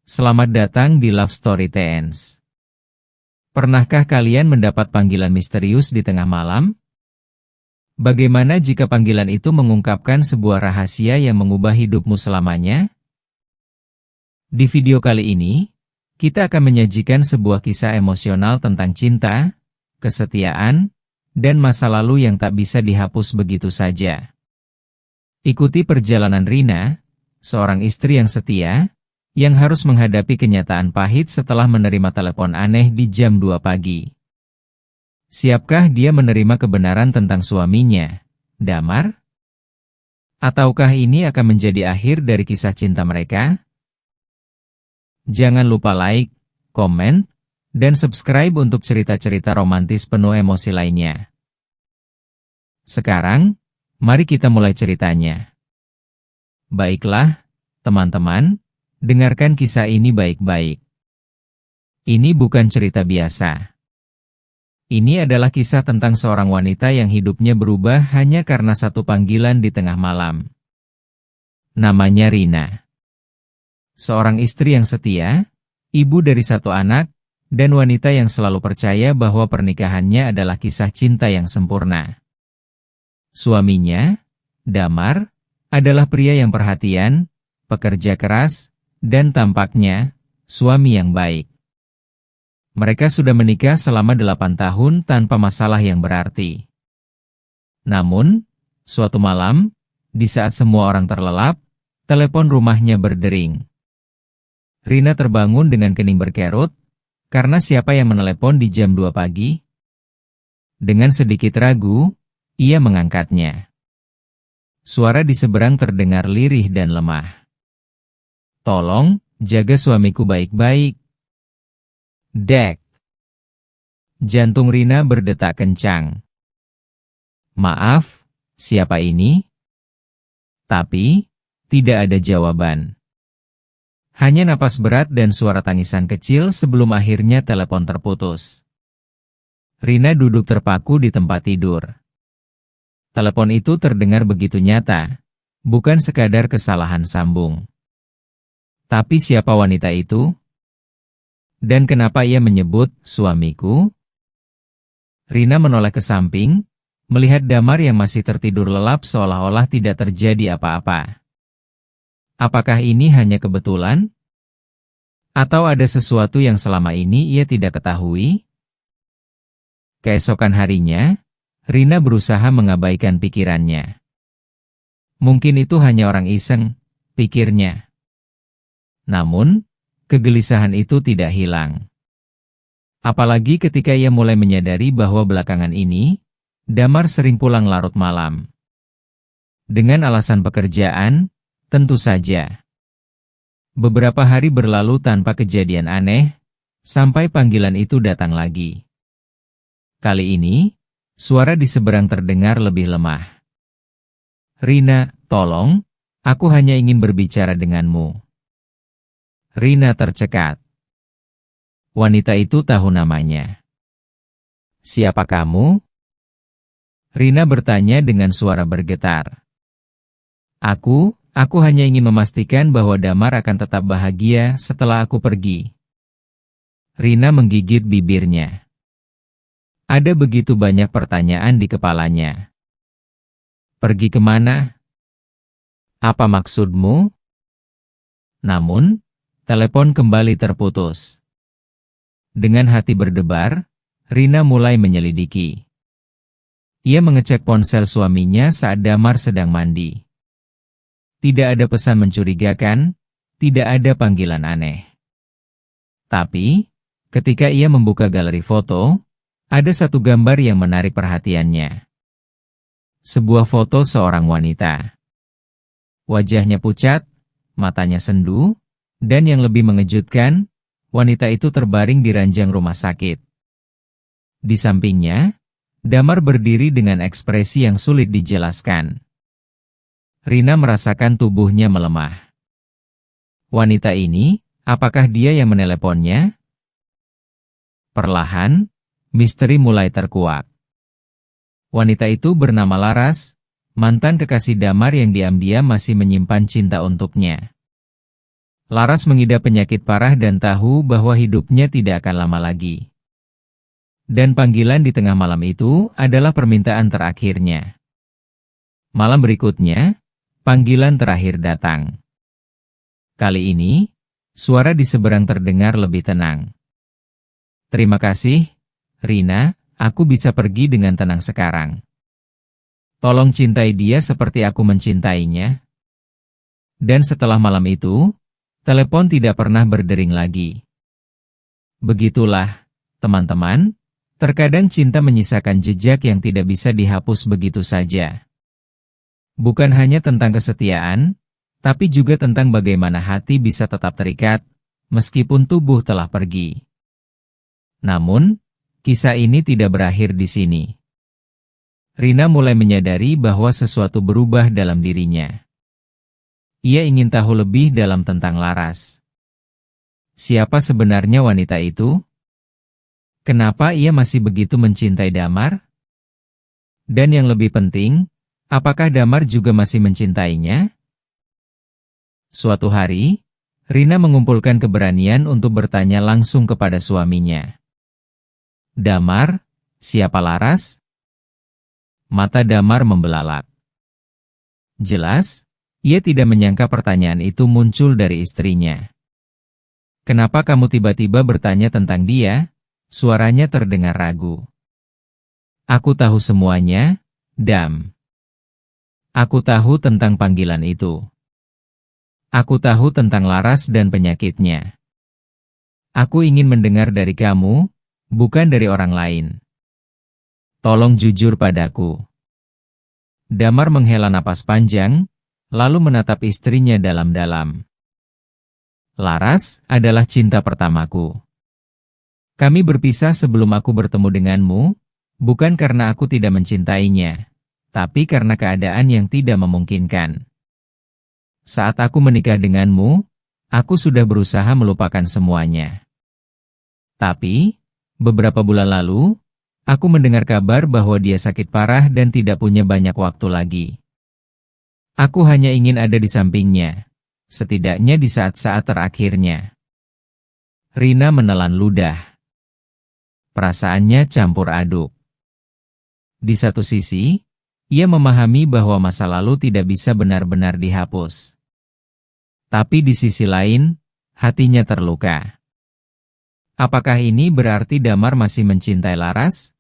Selamat datang di Love Story Teens. Pernahkah kalian mendapat panggilan misterius di tengah malam? Bagaimana jika panggilan itu mengungkapkan sebuah rahasia yang mengubah hidupmu selamanya? Di video kali ini, kita akan menyajikan sebuah kisah emosional tentang cinta, kesetiaan, dan masa lalu yang tak bisa dihapus begitu saja. Ikuti perjalanan Rina, seorang istri yang setia, yang harus menghadapi kenyataan pahit setelah menerima telepon aneh di jam 2 pagi. Siapkah dia menerima kebenaran tentang suaminya, Damar? Ataukah ini akan menjadi akhir dari kisah cinta mereka? Jangan lupa like, komen, dan subscribe untuk cerita-cerita romantis penuh emosi lainnya. Sekarang, mari kita mulai ceritanya. Baiklah, teman-teman. Dengarkan kisah ini baik-baik. Ini bukan cerita biasa. Ini adalah kisah tentang seorang wanita yang hidupnya berubah hanya karena satu panggilan di tengah malam. Namanya Rina. Seorang istri yang setia, ibu dari satu anak, dan wanita yang selalu percaya bahwa pernikahannya adalah kisah cinta yang sempurna. Suaminya, Damar, adalah pria yang perhatian, pekerja keras, dan tampaknya, suami yang baik. Mereka sudah menikah selama 8 tahun tanpa masalah yang berarti. Namun, suatu malam, di saat semua orang terlelap, telepon rumahnya berdering. Rina terbangun dengan kening berkerut, karena siapa yang menelepon di jam 2 pagi? Dengan sedikit ragu, ia mengangkatnya. Suara di seberang terdengar lirih dan lemah. Tolong, jaga suamiku baik-baik. Dek. Jantung Rina berdetak kencang. Maaf, siapa ini? Tapi, tidak ada jawaban. Hanya napas berat dan suara tangisan kecil sebelum akhirnya telepon terputus. Rina duduk terpaku di tempat tidur. Telepon itu terdengar begitu nyata, bukan sekadar kesalahan sambung. Tapi siapa wanita itu? Dan kenapa ia menyebut suamiku? Rina menoleh ke samping, melihat Damar yang masih tertidur lelap seolah-olah tidak terjadi apa-apa. Apakah ini hanya kebetulan? Atau ada sesuatu yang selama ini ia tidak ketahui? Keesokan harinya, Rina berusaha mengabaikan pikirannya. Mungkin itu hanya orang iseng, pikirnya. Namun, kegelisahan itu tidak hilang. Apalagi ketika ia mulai menyadari bahwa belakangan ini, Damar sering pulang larut malam. Dengan alasan pekerjaan, tentu saja. Beberapa hari berlalu tanpa kejadian aneh, sampai panggilan itu datang lagi. Kali ini, suara di seberang terdengar lebih lemah. Rina, tolong, aku hanya ingin berbicara denganmu. Rina tercekat. Wanita itu tahu namanya. Siapa kamu? Rina bertanya dengan suara bergetar. Aku hanya ingin memastikan bahwa Damar akan tetap bahagia setelah aku pergi. Rina menggigit bibirnya. Ada begitu banyak pertanyaan di kepalanya. Pergi kemana? Apa maksudmu? Namun, telepon kembali terputus. Dengan hati berdebar, Rina mulai menyelidiki. Ia mengecek ponsel suaminya saat Damar sedang mandi. Tidak ada pesan mencurigakan, tidak ada panggilan aneh. Tapi, ketika ia membuka galeri foto, ada satu gambar yang menarik perhatiannya. Sebuah foto seorang wanita. Wajahnya pucat, matanya sendu, dan yang lebih mengejutkan, wanita itu terbaring di ranjang rumah sakit. Di sampingnya, Damar berdiri dengan ekspresi yang sulit dijelaskan. Rina merasakan tubuhnya melemah. Wanita ini, apakah dia yang meneleponnya? Perlahan, misteri mulai terkuak. Wanita itu bernama Laras, mantan kekasih Damar yang diam-diam masih menyimpan cinta untuknya. Laras mengidap penyakit parah dan tahu bahwa hidupnya tidak akan lama lagi. Dan panggilan di tengah malam itu adalah permintaan terakhirnya. Malam berikutnya, panggilan terakhir datang. Kali ini, suara di seberang terdengar lebih tenang. Terima kasih, Rina, aku bisa pergi dengan tenang sekarang. Tolong cintai dia seperti aku mencintainya. Dan setelah malam itu, telepon tidak pernah berdering lagi. Begitulah, teman-teman, terkadang cinta menyisakan jejak yang tidak bisa dihapus begitu saja. Bukan hanya tentang kesetiaan, tapi juga tentang bagaimana hati bisa tetap terikat, meskipun tubuh telah pergi. Namun, kisah ini tidak berakhir di sini. Rina mulai menyadari bahwa sesuatu berubah dalam dirinya. Ia ingin tahu lebih dalam tentang Laras. Siapa sebenarnya wanita itu? Kenapa ia masih begitu mencintai Damar? Dan yang lebih penting, apakah Damar juga masih mencintainya? Suatu hari, Rina mengumpulkan keberanian untuk bertanya langsung kepada suaminya. Damar, siapa Laras? Mata Damar membelalak. Jelas, ia tidak menyangka pertanyaan itu muncul dari istrinya. Kenapa kamu tiba-tiba bertanya tentang dia? Suaranya terdengar ragu. Aku tahu semuanya, Dam. Aku tahu tentang panggilan itu. Aku tahu tentang Laras dan penyakitnya. Aku ingin mendengar dari kamu, bukan dari orang lain. Tolong jujur padaku. Damar menghela napas panjang, lalu menatap istrinya dalam-dalam. Laras adalah cinta pertamaku. Kami berpisah sebelum aku bertemu denganmu, bukan karena aku tidak mencintainya, tapi karena keadaan yang tidak memungkinkan. Saat aku menikah denganmu, aku sudah berusaha melupakan semuanya. Tapi, beberapa bulan lalu, aku mendengar kabar bahwa dia sakit parah dan tidak punya banyak waktu lagi. Aku hanya ingin ada di sampingnya, setidaknya di saat-saat terakhirnya. Rina menelan ludah. Perasaannya campur aduk. Di satu sisi, ia memahami bahwa masa lalu tidak bisa benar-benar dihapus. Tapi di sisi lain, hatinya terluka. Apakah ini berarti Damar masih mencintai Laras?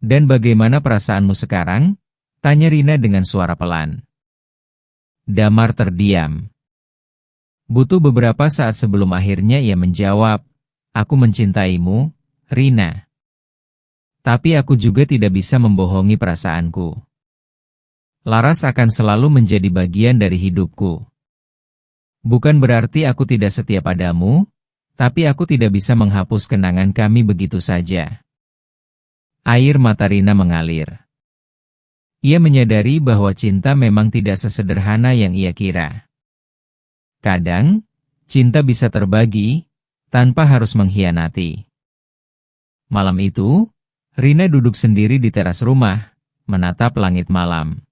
Dan bagaimana perasaanmu sekarang? Tanya Rina dengan suara pelan. Damar terdiam. Butuh beberapa saat sebelum akhirnya ia menjawab, aku mencintaimu, Rina. Tapi aku juga tidak bisa membohongi perasaanku. Laras akan selalu menjadi bagian dari hidupku. Bukan berarti aku tidak setia padamu, tapi aku tidak bisa menghapus kenangan kami begitu saja. Air mata Rina mengalir. Ia menyadari bahwa cinta memang tidak sesederhana yang ia kira. Kadang, cinta bisa terbagi, tanpa harus mengkhianati. Malam itu, Rina duduk sendiri di teras rumah, menatap langit malam.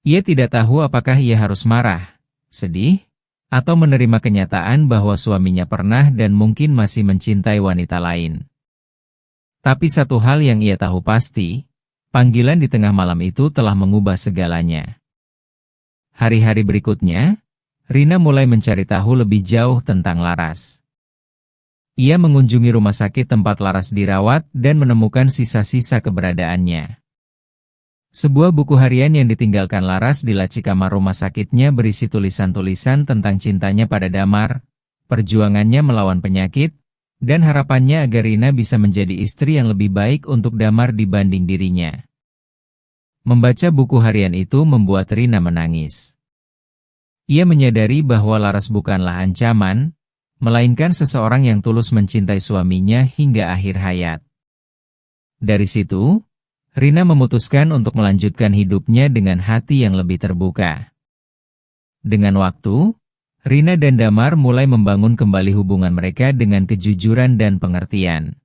Ia tidak tahu apakah ia harus marah, sedih, atau menerima kenyataan bahwa suaminya pernah dan mungkin masih mencintai wanita lain. Tapi satu hal yang ia tahu pasti, panggilan di tengah malam itu telah mengubah segalanya. Hari-hari berikutnya, Rina mulai mencari tahu lebih jauh tentang Laras. Ia mengunjungi rumah sakit tempat Laras dirawat dan menemukan sisa-sisa keberadaannya. Sebuah buku harian yang ditinggalkan Laras di laci kamar rumah sakitnya berisi tulisan-tulisan tentang cintanya pada Damar, perjuangannya melawan penyakit, dan harapannya agar Rina bisa menjadi istri yang lebih baik untuk Damar dibanding dirinya. Membaca buku harian itu membuat Rina menangis. Ia menyadari bahwa Laras bukanlah ancaman, melainkan seseorang yang tulus mencintai suaminya hingga akhir hayat. Dari situ, Rina memutuskan untuk melanjutkan hidupnya dengan hati yang lebih terbuka. Dengan waktu, Rina dan Damar mulai membangun kembali hubungan mereka dengan kejujuran dan pengertian.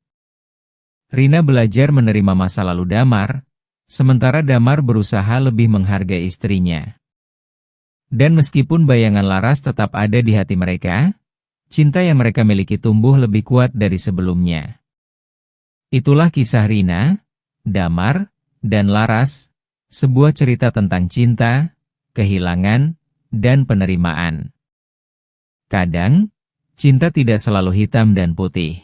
Rina belajar menerima masa lalu Damar, sementara Damar berusaha lebih menghargai istrinya. Dan meskipun bayangan Laras tetap ada di hati mereka, cinta yang mereka miliki tumbuh lebih kuat dari sebelumnya. Itulah kisah Rina, Damar, dan Laras, sebuah cerita tentang cinta, kehilangan, dan penerimaan. Kadang, cinta tidak selalu hitam dan putih.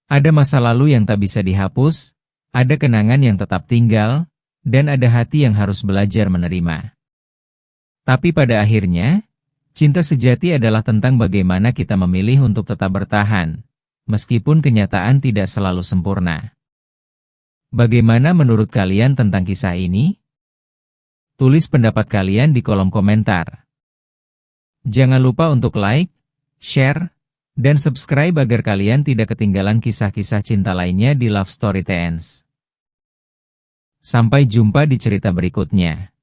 Ada masa lalu yang tak bisa dihapus, ada kenangan yang tetap tinggal, dan ada hati yang harus belajar menerima. Tapi pada akhirnya, cinta sejati adalah tentang bagaimana kita memilih untuk tetap bertahan, meskipun kenyataan tidak selalu sempurna. Bagaimana menurut kalian tentang kisah ini? Tulis pendapat kalian di kolom komentar. Jangan lupa untuk like, share, dan subscribe agar kalian tidak ketinggalan kisah-kisah cinta lainnya di Love Story TNS. Sampai jumpa di cerita berikutnya.